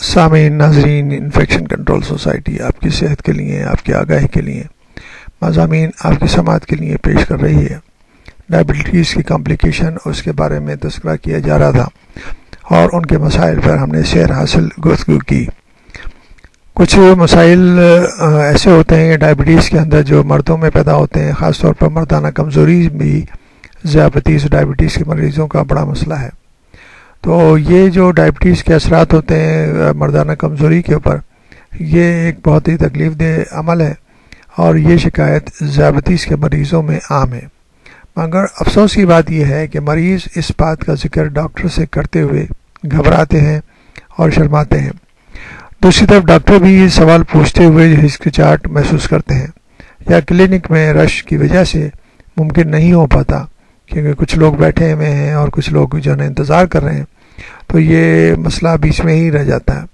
سامعین ناظرین، infection control society آپ کی صحت کے لیے، آپ کی آگاہی کے لیے مضامین آپ کی سماعت کے لیے پیش کر رہی ہے۔ ڈائبٹیز کی کمپلیکیشن اس کے بارے میں تذکرہ کیا جا رہا تھا اور ان کے مسائل پر ہم نے سیر حاصل گفتگو کی۔ کچھ مسائل ایسے ہوتے ہیں ڈائبٹیز کے اندر جو مردوں میں پیدا ہوتے ہیں، خاص طور پر مردانہ کمزوری بھی ذیابطیس ڈائبٹیز کے مریضوں کا بڑا مسئلہ ہے۔ تو یہ جو ڈائبٹیز کے اثرات ہوتے ہیں مردانہ کمزوری کے اوپر، یہ ایک بہت ہی تکلیف دہ عمل ہے اور یہ شکایت ذیابطیس کے مریضوں میں عام ہے۔ مگر افسوس کی بات یہ ہے کہ مریض اس بات کا ذکر ڈاکٹر سے کرتے ہوئے گھبراتے ہیں اور شرماتے ہیں۔ دوسری طرف ڈاکٹر بھی یہ سوال پوچھتے ہوئے ہچکچاہٹ محسوس کرتے ہیں یا کلینک میں رش کی وجہ سے ممکن نہیں ہو پاتا، کیونکہ کچھ لوگ بیٹھے ہوئے ہیں اور کچھ لوگ جو ہے انتظار کر رہے ہیں، تو یہ مسئلہ بیچ میں ہی رہ جاتا ہے۔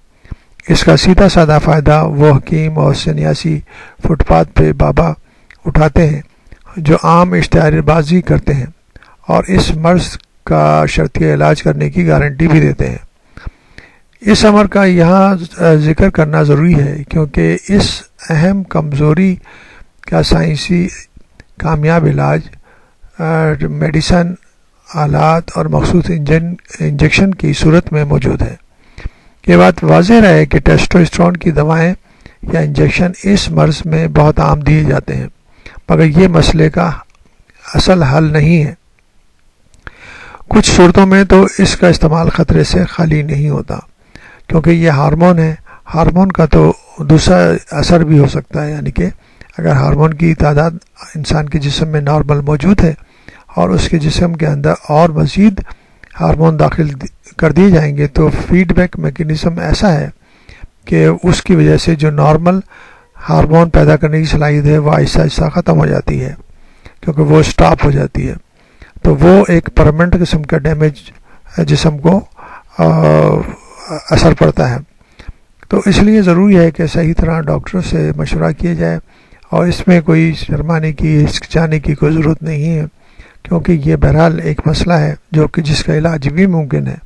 اس کا سیدھا سادہ فائدہ وہ حکیم اور سنیاسی فٹ پاتھ پہ بابا اٹھاتے ہیں جو عام اشتہار بازی کرتے ہیں اور اس مرض کا شرطیہ علاج کرنے کی گارنٹی بھی دیتے ہیں۔ اس امر کا یہاں ذکر کرنا ضروری ہے کیونکہ اس اہم کمزوری کا سائنسی کامیاب علاج میڈیسن، آلات اور مخصوص انجیکشن کی صورت میں موجود ہے۔ یہ بات واضح رہے کہ ٹیسٹوسٹرون کی دوائیں یا انجیکشن اس مرض میں بہت عام دیے جاتے ہیں، مگر یہ مسئلے کا اصل حل نہیں ہے۔ کچھ صورتوں میں تو اس کا استعمال خطرے سے خالی نہیں ہوتا، کیونکہ یہ ہارمون ہے۔ ہارمون کا تو دوسرا اثر بھی ہو سکتا ہے، یعنی کہ اگر ہارمون کی تعداد انسان کے جسم میں نارمل موجود ہے اور اس کے جسم کے اندر اور مزید ہارمون داخل کر دیے جائیں گے تو فیڈ بیک میکینزم ایسا ہے کہ اس کی وجہ سے جو نارمل ہارمون پیدا کرنے کی صلاحیت ہے وہ آہستہ آہستہ ختم ہو جاتی ہے، کیونکہ وہ سٹاپ ہو جاتی ہے۔ تو وہ ایک پرماننٹ قسم کا ڈیمیج جسم کو اثر پڑتا ہے۔ تو اس لیے ضروری ہے کہ صحیح طرح ڈاکٹر سے مشورہ کیا جائے اور اس میں کوئی شرمانے کی، ہچکچانے کی کوئی ضرورت نہیں ہے، کیونکہ یہ بہرحال ایک مسئلہ ہے جو کہ جس کا علاج بھی ممکن ہے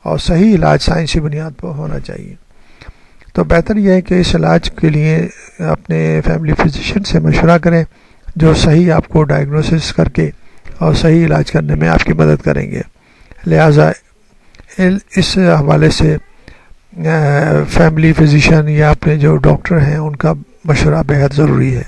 اور صحیح علاج سائنسی بنیاد پر ہونا چاہیے۔ تو بہتر یہ ہے کہ اس علاج کے لیے اپنے فیملی فزیشین سے مشورہ کریں جو صحیح آپ کو ڈائگنوسس کر کے اور صحیح علاج کرنے میں آپ کی مدد کریں گے۔ لہٰذا اس حوالے سے فیملی فزیشین یا اپنے جو ڈاکٹر ہیں ان کا مشورہ بہت ضروری ہے۔